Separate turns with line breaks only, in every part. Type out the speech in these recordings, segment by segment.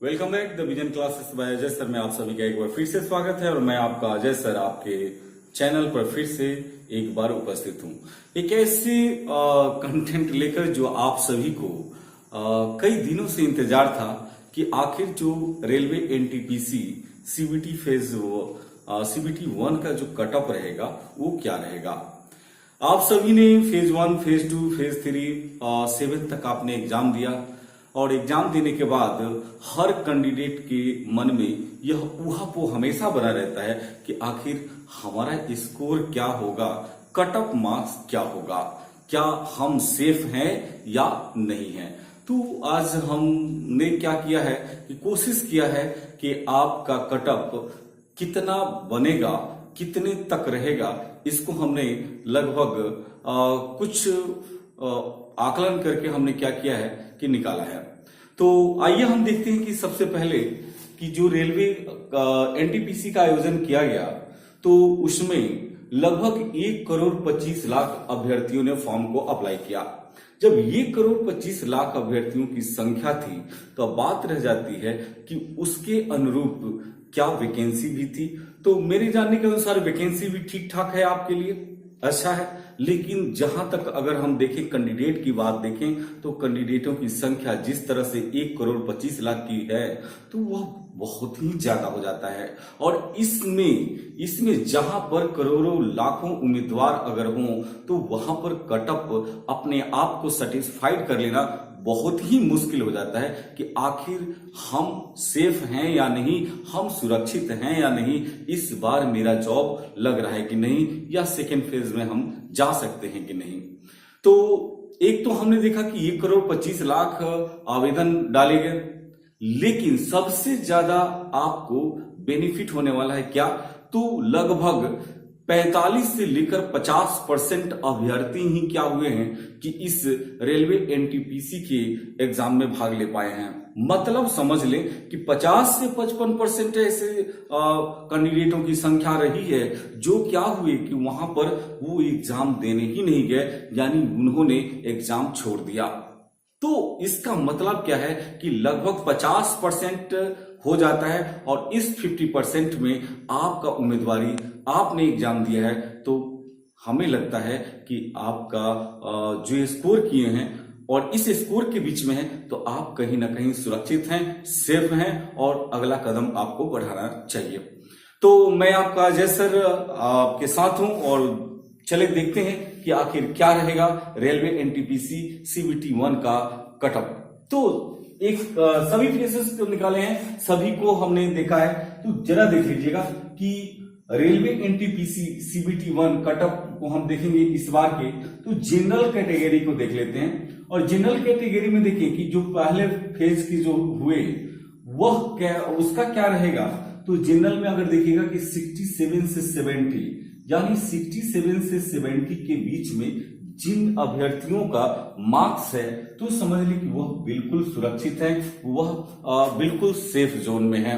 Welcome back the vision classes bye Ajay sir में आप सभी का एक बार फिर से स्वागत है और मैं आपका अजय सर आपके चैनल पर फिर से एक बार उपस्थित हूं। एक ऐसे कंटेंट लेकर जो आप सभी को कई दिनों से इंतजार था कि आखिर जो रेलवे एनटीपीसी सीबीटी सीबीटी 1 का जो कट ऑफ रहेगा वो क्या रहेगा। आप सभी ने फेज 1, फेज 2, फेज 3, 7 तक आपने एग्जाम दिया और एग्जाम देने के बाद हर कैंडिडेट के मन में यह ऊहापोह हमेशा बना रहता है कि आखिर हमारा स्कोर क्या होगा, कट ऑफ मार्क्स क्या होगा, क्या हम सेफ हैं या नहीं हैं। तो आज हमने क्या किया है कि कोशिश किया है कि आपका कट ऑफ कितना बनेगा, कितने तक रहेगा, इसको हमने लगभग कुछ आकलन करके हमने क्या किया है कि निकाला है। तो आइए हम देखते हैं कि सबसे पहले कि जो रेलवे एनटीपीसी का आयोजन किया गया तो उसमें लगभग 1,25,00,000 अभ्यर्थियों ने फॉर्म को अप्लाई किया। जब 1,25,00,000 अभ्यर्थियों की संख्या थी तो अब बात रह जाती है कि उसके अनुरूप क्या वैकेंसी भी थी। तो मेरे जानने के अनुसार वैकेंसी भी ठीक ठाक है, आपके लिए अच्छा है। लेकिन जहां तक अगर हम देखें कैंडिडेट की बात देखें तो कैंडिडेटों की संख्या जिस तरह से 1,25,00,000 की है तो वह बहुत ही ज्यादा हो जाता है। और इसमें जहां पर करोड़ों लाखों उम्मीदवार अगर हों तो वहां पर कट ऑफ अपने आप को सेटिस्फाइड कर लेना बहुत ही मुश्किल हो जाता है कि आखिर हम सेफ हैं या नहीं, हम सुरक्षित हैं या नहीं, इस बार मेरा जॉब लग रहा है कि नहीं, या सेकेंड फेज में हम जा सकते हैं कि नहीं। तो एक तो हमने देखा कि 1,25,00,000 आवेदन डाले गए, लेकिन सबसे ज्यादा आपको बेनिफिट होने वाला है क्या, तो लगभग 45 से लेकर 50% अभ्यर्थी ही क्या हुए हैं कि इस रेलवे एनटीपीसी के एग्जाम में भाग ले पाए हैं। मतलब समझ लें कि 50 से 55% ऐसे कैंडिडेटों की संख्या रही है जो क्या हुए कि वहां पर वो एग्जाम देने ही नहीं गए, यानी उन्होंने एग्जाम छोड़ दिया। तो इसका मतलब क्या है कि लगभग 50% हो जाता है और इस 50% में आपका उम्मीदवारी आपने एग्जाम दिया है तो हमें लगता है कि आपका जो स्कोर किए हैं और इस स्कोर के बीच में है तो आप कहीं ना कहीं सुरक्षित हैं, सेफ हैं और अगला कदम आपको बढ़ाना चाहिए। तो मैं आपका अजय सर आपके साथ हूं और चले देखते हैं कि आखिर क्या रहेगा रेलवे एनटीपीसी सीबीटी 1 का कट ऑफ। तो एक सभी फेसेस को निकाले हैं, सभी को हमने देखा है। तो जरा देख लीजिएगा कि railway NTPC CBT 1 cut off को हम देखेंगे इस बार के। तो जनरल कैटेगरी को देख लेते हैं और जनरल कैटेगरी में देखिए कि जो पहले फेज की जो हुए वह क्या, उसका क्या रहेगा। तो जनरल में अगर देखिएगा कि 67 से 70 यानी 67 से 70 के बीच में जिन अभ्यर्थियों का मार्क्स है तो समझ लीजिए कि वह बिल्कुल सुरक्षित है, वह बिल्कुल सेफ जोन में है।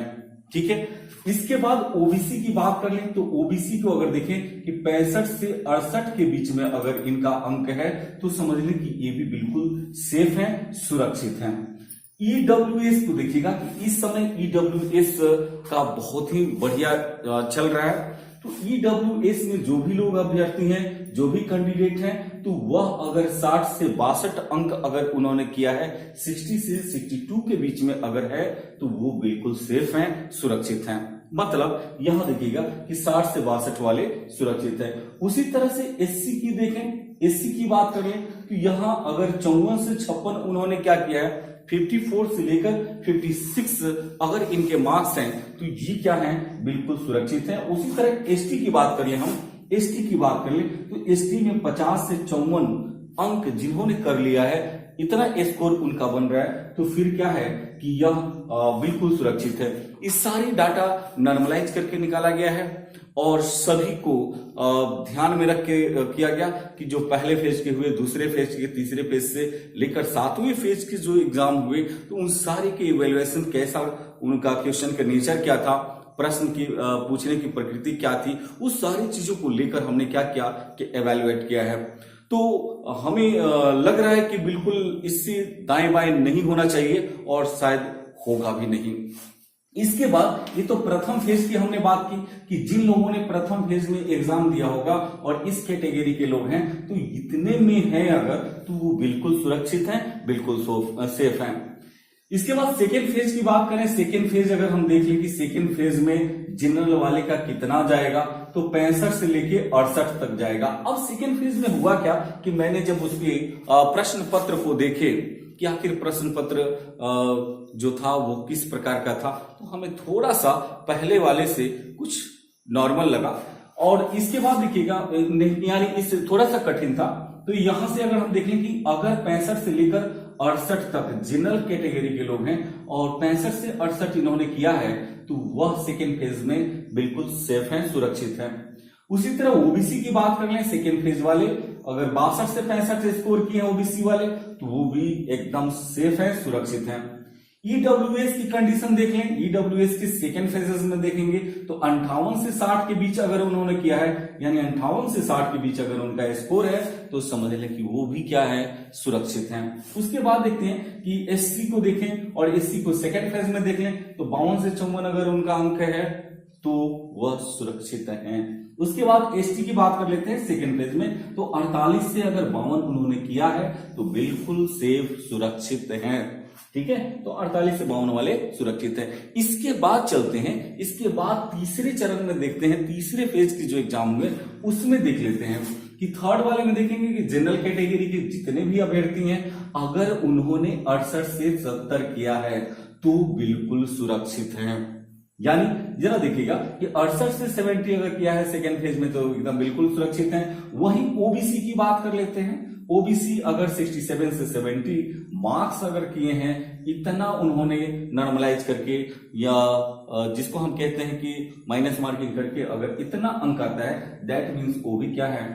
ठीक है। इसके बाद ओबीसी की बात कर लें तो ओबीसी को अगर देखें कि 65 से 68 के बीच में अगर इनका अंक है तो समझ लें कि ये भी बिल्कुल सेफ है, सुरक्षित है। ईडब्ल्यूएस को देखिएगा कि इस समय ईडब्ल्यूएस का बहुत ही बढ़िया चल रहा है। तो ईडब्ल्यूएस में जो भी लोग अभ्यर्थी हैं, जो भी कैंडिडेट हैं, तो वह अगर 60 से 62 अंक अगर उन्होंने किया है, 60 से 62 के बीच में अगर है तो वो बिल्कुल सेफ हैं, सुरक्षित हैं। मतलब यहां देखिएगा कि 60 से 62 वाले सुरक्षित है। उसी तरह से एससी की देखें, एससी की बात करें तो यहां अगर 54 से 56 उन्होंने क्या किया है, 54 से लेकर 56 अगर इनके मार्क्स हैं तो ये क्या है, बिल्कुल सुरक्षित है। उसी तरह एसटी की बात करें, हम एसटी की बात कर ले तो एसटी में 50 से 54 अंक जिन्होंने कर लिया है, इतना स्कोर उनका बन रहा है तो फिर क्या है कि यह बिल्कुल सुरक्षित है। इस सारी डाटा नॉर्मलाइज करके निकाला गया है और सभी को ध्यान में रख के किया गया कि जो पहले फेज के हुए, दूसरे फेज के, तीसरे फेज से लेकर 7वें फेज के जो एग्जाम हुए तो उन सारे के इवेल्युएशन कैसा, उनका क्वेश्चन का नेचर क्या था, प्रश्न की पूछने की प्रकृति क्या थी, उस सारी चीजों को लेकर हमने क्या किया कि एवेल्युएट किया है। तो हमें लग रहा है कि बिल्कुल इससे दाएं बाएं नहीं होना चाहिए और शायद होगा भी नहीं। इसके बाद ये तो प्रथम फेज की हमने बात की कि जिन लोगों ने प्रथम फेज में एग्जाम दिया होगा और इस कैटेगरी के लोग हैं तो इतने में है अगर तो वो बिल्कुल सुरक्षित हैं, बिल्कुल सेफ हैं। इसके बाद सेकेंड फेज की बात करें, सेकेंड फेज अगर हम देख लें कि सेकेंड फेज में जनरल वाले का कितना जाएगा तो 65 से लेके 68 तक जाएगा। अब सेकेंड फेज में हुआ क्या कि मैंने जब उसके प्रश्न पत्र को देखे कि आखिर प्रश्न पत्र जो था वो किस प्रकार का था, तो हमें थोड़ा सा पहले वाले से कुछ नॉर्मल लगा। और इसके बाद देखिएगा यानी इससे थोड़ा सा कठिन था। तो यहां से अगर हम देखें कि अगर 65 से लेकर 68 तक जनरल कैटेगरी के लोग हैं और 65 से 68 इन्होंने किया है तो वह सेकेंड फेज में बिल्कुल सेफ हैं, सुरक्षित हैं। उसी तरह ओबीसी की बात कर लें, सेकेंड फेज वाले अगर 62 से 65 स्कोर किए हैं ओबीसी वाले तो वो भी एकदम सेफ हैं, सुरक्षित हैं। ईडब्ल्यूएस की कंडीशन देख लें, ईडब्ल्यूएस के सेकेंड फेजेस में देखेंगे तो 58 से 60 के बीच अगर उन्होंने किया है यानी 58 से 60 के बीच अगर उनका स्कोर है तो समझ लें कि वो भी क्या है, सुरक्षित हैं। उसके बाद देखते हैं कि एससी को देखें और एससी को सेकेंड फेज में देख लें तो 52 से 54 अगर उनका अंक है तो वह सुरक्षित हैं। उसके बाद एसटी की बात कर लेते हैं सेकेंड फेज में तो 48 से अगर 52 उन्होंने किया है तो बिल्कुल सेफ, सुरक्षित हैं। ठीक है, तो 48 से 52 वाले सुरक्षित हैं। इसके बाद चलते हैं, इसके बाद तीसरे चरण में देखते हैं, तीसरे फेज की जो एग्जाम हुए उसमें देख लेते हैं कि थर्ड वाले में देखेंगे कि जनरल कैटेगरी के जितने भी अभ्यर्थी हैं अगर उन्होंने 68 से 70 किया है तो बिल्कुल सुरक्षित हैं। यानी जरा देखिएगा कि 68 से 70 अगर किया है सेकेंड फेज में तो एकदम बिल्कुल सुरक्षित हैं। वहीं ओबीसी की बात कर लेते हैं, ओबीसी अगर 67 से 70 मार्क्स अगर किए हैं, इतना उन्होंने नॉर्मलाइज करके या जिसको हम कहते हैं कि माइनस मार्किंग करके अगर इतना अंक आता है दैट मीन्स वो भी क्या है,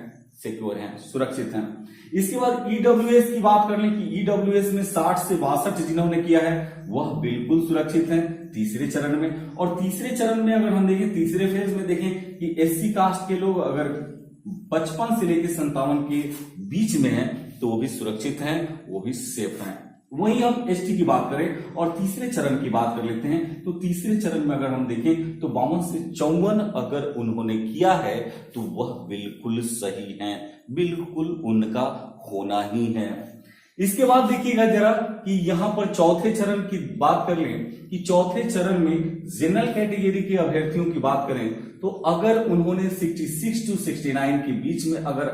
सिक्योर हैं, सुरक्षित हैं। इसके बाद ईडब्ल्यूएस की बात कर लें कि ईडब्ल्यूएस में 60 से 62 जिन्होंने किया है वह बिल्कुल सुरक्षित हैं तीसरे चरण में। और तीसरे चरण में अगर हम देखें, तीसरे फेज में देखें कि एससी कास्ट के लोग अगर 55 से लेकर 57 के बीच में हैं तो वो भी सुरक्षित हैं, वो भी सेफ हैं। वहीं हम एसटी की बात करें और तीसरे चरण की बात कर लेते हैं तो तीसरे चरण में अगर हम देखें तो 52 से 54 अगर उन्होंने किया है तो वह बिल्कुल सही हैं, बिल्कुल उनका होना ही है। इसके बाद देखिएगा जरा कि यहां पर चौथे चरण की बात कर लें कि चौथे चरण में जनरल कैटेगरी के अभ्यर्थियों की बात करें तो अगर उन्होंने 66 टू 69 के बीच में अगर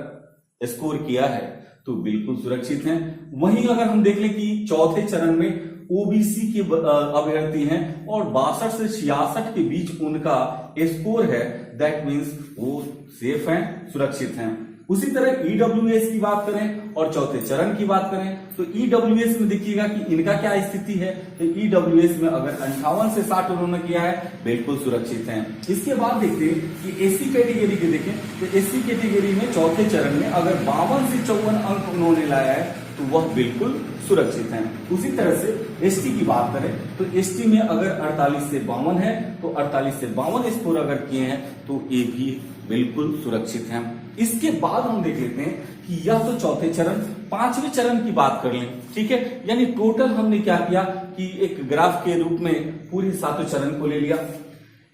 स्कोर किया है तो बिल्कुल सुरक्षित हैं। वहीं अगर हम देख लें कि चौथे चरण में ओबीसी के अभ्यर्थी हैं और 62 से 66 के बीच उनका स्कोर है दैट मीन्स वो सेफ हैं, सुरक्षित हैं। उसी तरह ईडब्ल्यूएस की बात करें और चौथे चरण की बात करें तो ईडब्ल्यूएस में देखिएगा कि इनका क्या स्थिति है, तो ईडब्ल्यूएस में अगर 58 से 60 उन्होंने किया है बिल्कुल सुरक्षित हैं। इसके बाद देखते हैं कि एससी कैटेगरी के देखें तो एससी कैटेगरी में चौथे चरण में अगर 52 से 54 अंक उन्होंने लाया है तो वह बिल्कुल सुरक्षित हैं। उसी तरह से एसटी की बात करें तो एसटी में अगर 48 से 52 है तो 48 से 52 स्कोर अगर किए हैं तो ये भी बिल्कुल सुरक्षित हैं। इसके बाद हम देख लेते हैं कि यह तो चौथे चरण, पांचवें चरण की बात कर लें। ठीक है, यानी टोटल हमने क्या किया कि एक ग्राफ के रूप में पूरे सातों चरण को ले लिया।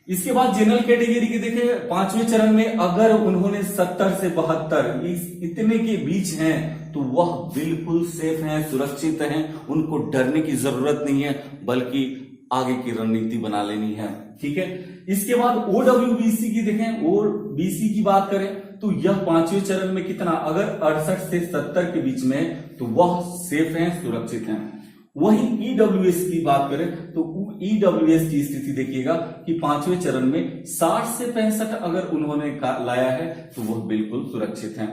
इसके बाद जनरल कैटेगरी के देखें पांचवें चरण में अगर उन्होंने 70 से 72 इतने के बीच हैं तो वह बिल्कुल सेफ हैं, सुरक्षित हैं, उनको डरने की जरूरत नहीं है बल्कि आगे की रणनीति बना लेनी है। ठीक है, इसके बाद ओडब्ल्यूबीसी की देखें, ओबीसी की बात करें तो यह पांचवें चरण में कितना अगर 68 से 70 के बीच में तो वह सेफ हैं, सुरक्षित हैं। वहीं ईडब्ल्यूएस की बात करें तो ईडब्ल्यूएस की स्थिति देखिएगा कि पांचवें चरण में 60 से 65 अगर उन्होंने लाया है तो वह बिल्कुल सुरक्षित हैं।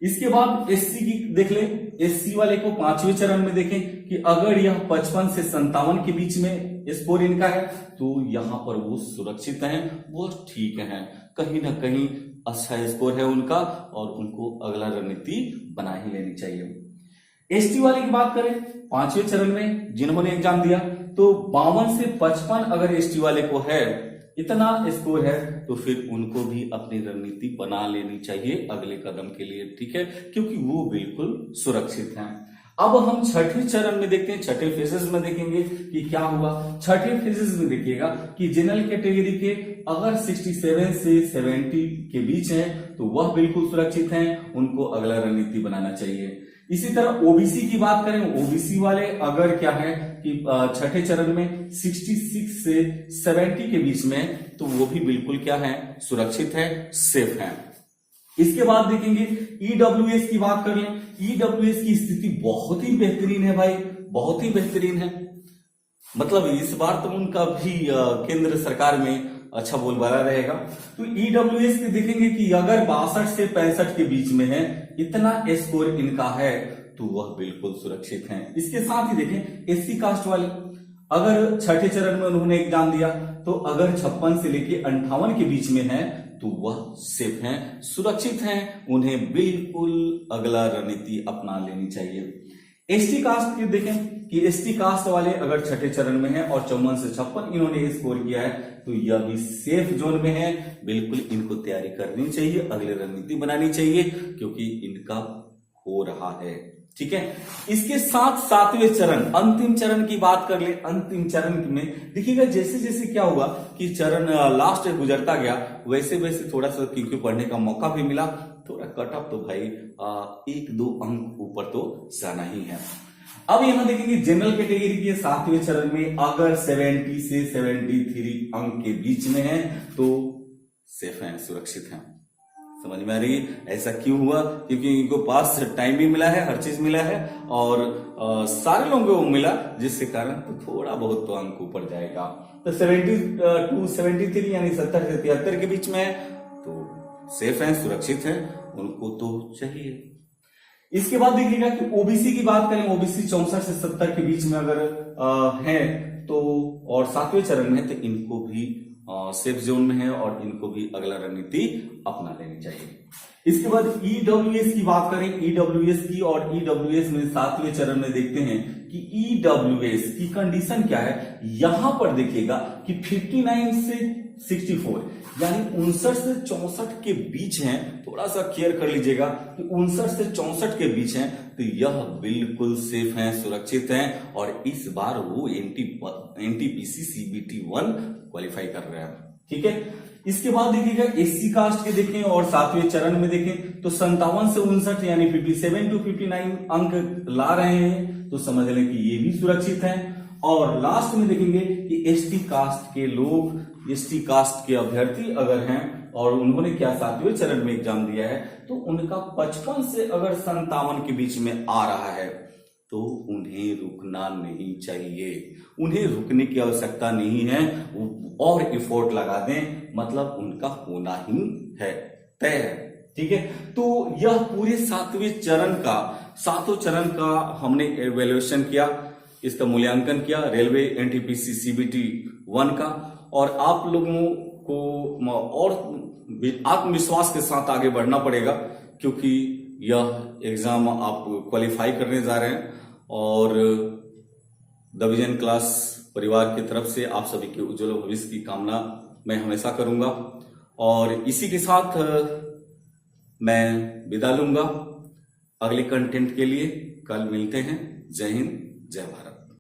इसके बाद एससी की देख ले, एससी वाले को पांचवें चरण में देखें कि अगर यह 55 से 57 के बीच में स्कोर इनका है तो यहां पर वो सुरक्षित हैं, वो ठीक हैं, कहीं ना कहीं अच्छा स्कोर है उनका और उनको अगला रणनीति बना ही लेनी चाहिए। एसटी वाले की बात करें पांचवें चरण में जिन्होंने एग्जाम दिया तो 52 से 55 अगर एसटी वाले को है इतना स्कोर है तो फिर उनको भी अपनी रणनीति बना लेनी चाहिए अगले कदम के लिए। ठीक है, क्योंकि वो बिल्कुल सुरक्षित हैं। अब हम छठे चरण में देखते हैं, छठे फेजेस में देखेंगे कि क्या हुआ। छठे फेजेस में देखिएगा कि जनरल कैटेगरी के अगर 67 से 70 के बीच है तो वह बिल्कुल सुरक्षित हैं, उनको अगला रणनीति बनाना चाहिए। इसी तरह ओबीसी की बात करें, ओबीसी वाले अगर क्या है कि छठे चरण में 66 से 70 के बीच में, तो वो भी बिल्कुल क्या है, सुरक्षित है, सेफ है। इसके बाद देखेंगे ईडब्ल्यूएस की बात कर लें। ईडब्ल्यूएस की स्थिति बहुत ही बेहतरीन है भाई, बहुत ही बेहतरीन है। मतलब इस बार तो उनका भी केंद्र सरकार में अच्छा बोलबाला रहेगा। तो ईडब्ल्यूएस के देखेंगे कि अगर 62 से 65 के बीच में है, इतना स्कोर इनका है, तो वह बिल्कुल सुरक्षित हैं। इसके साथ ही देखें एससी कास्ट वाले, अगर छठे चरण में उन्होंने एग्जाम दिया तो अगर 56 से लेके 58 के बीच में है तो वह सेफ हैं, सुरक्षित हैं, उन्हें बिल्कुल अगला रणनीति अपना लेनी चाहिए। एसटी कास्ट के देखें कि एसटी कास्ट वाले अगर छठे चरण में है और 54 से 56 इन्होंने स्कोर किया है तो यह भी सेफ जोन में है, बिल्कुल इनको तैयारी करनी चाहिए, अगले रणनीति बनानी चाहिए, क्योंकि इनका हो रहा है। ठीक है। इसके साथ सातवें चरण, अंतिम चरण की बात कर ले। अंतिम चरण में देखिएगा जैसे जैसे क्या हुआ कि चरण लास्ट गुजरता गया, वैसे वैसे थोड़ा सा क्योंकि पढ़ने का मौका भी मिला, थोड़ा कट ऑफ तो भाई 1-2 अंक ऊपर तो जाना ही है। अब यहां देखेंगे जनरल कैटेगरी के सातवें चरण में अगर 70 से 73 अंक के बीच में है तो सेफ है, सुरक्षित है। समझ में आ रही है ऐसा क्यों हुआ? क्योंकि इनको पास टाइम भी मिला है, हर चीज मिला है और सारे लोगों को मिला, जिसके कारण तो थोड़ा बहुत तो अंक ऊपर जाएगा। तो 72 73 यानी 70 से 73 के बीच में है तो सेफ है, सुरक्षित है, उनको तो चाहिए। इसके बाद देखिएगा कि ओबीसी की बात करें, ओबीसी 64 से 70 के बीच में अगर है तो और सातवें चरण में है तो इनको भी सेफ जोन में है और इनको भी अगला रणनीति अपना लेनी चाहिए। इसके बाद ईडब्ल्यूएस की बात करें, ईडब्ल्यूएस की, और ईडब्ल्यूएस में सातवें चरण में देखते हैं कि ईडब्ल्यूएस की कंडीशन क्या है। यहां पर देखिएगा कि 59 से 64 यानी 59 से 64 के बीच हैं, थोड़ा सा केयर कर लीजिएगा कि 59 से 64 के बीच हैं तो यह बिल्कुल सेफ हैं, सुरक्षित हैं और इस बार वो एनटीपीसी सीबीटी 1 क्वालिफाई कर रहे हैं। ठीक है। इसके बाद देखिएगा एससी कास्ट के देखें और सातवें चरण में देखें तो 57 से 59 यानी 57 to 59 अंक ला रहे हैं तो समझ लें कि ये भी सुरक्षित हैं। और लास्ट में देखेंगे कि एसटी कास्ट के लोग, एसटी कास्ट के अभ्यर्थी अगर हैं और उन्होंने क्या सातवें चरण में एग्जाम दिया है तो उनका 55 से अगर 57 के बीच में आ रहा है तो उन्हें रुकना नहीं चाहिए, उन्हें रुकने की आवश्यकता नहीं है, और एफर्ट लगा दें, मतलब उनका होना ही है, तय है। ठीक है। तो यह पूरे सातवें चरण का हमने एवेल्युएशन किया, इसका मूल्यांकन किया रेलवे एनटीपीसी सीबीटी 1 का, और आप लोगों को और आत्मविश्वास के साथ आगे बढ़ना पड़ेगा क्योंकि यह एग्जाम आप क्वालिफाई करने जा रहे हैं और द विजन क्लास परिवार की तरफ से आप सभी के उज्जवल भविष्य की कामना मैं हमेशा करूंगा। और इसी के साथ मैं विदा लूंगा। अगले कंटेंट के लिए कल मिलते हैं। जय हिंद, जय भारत।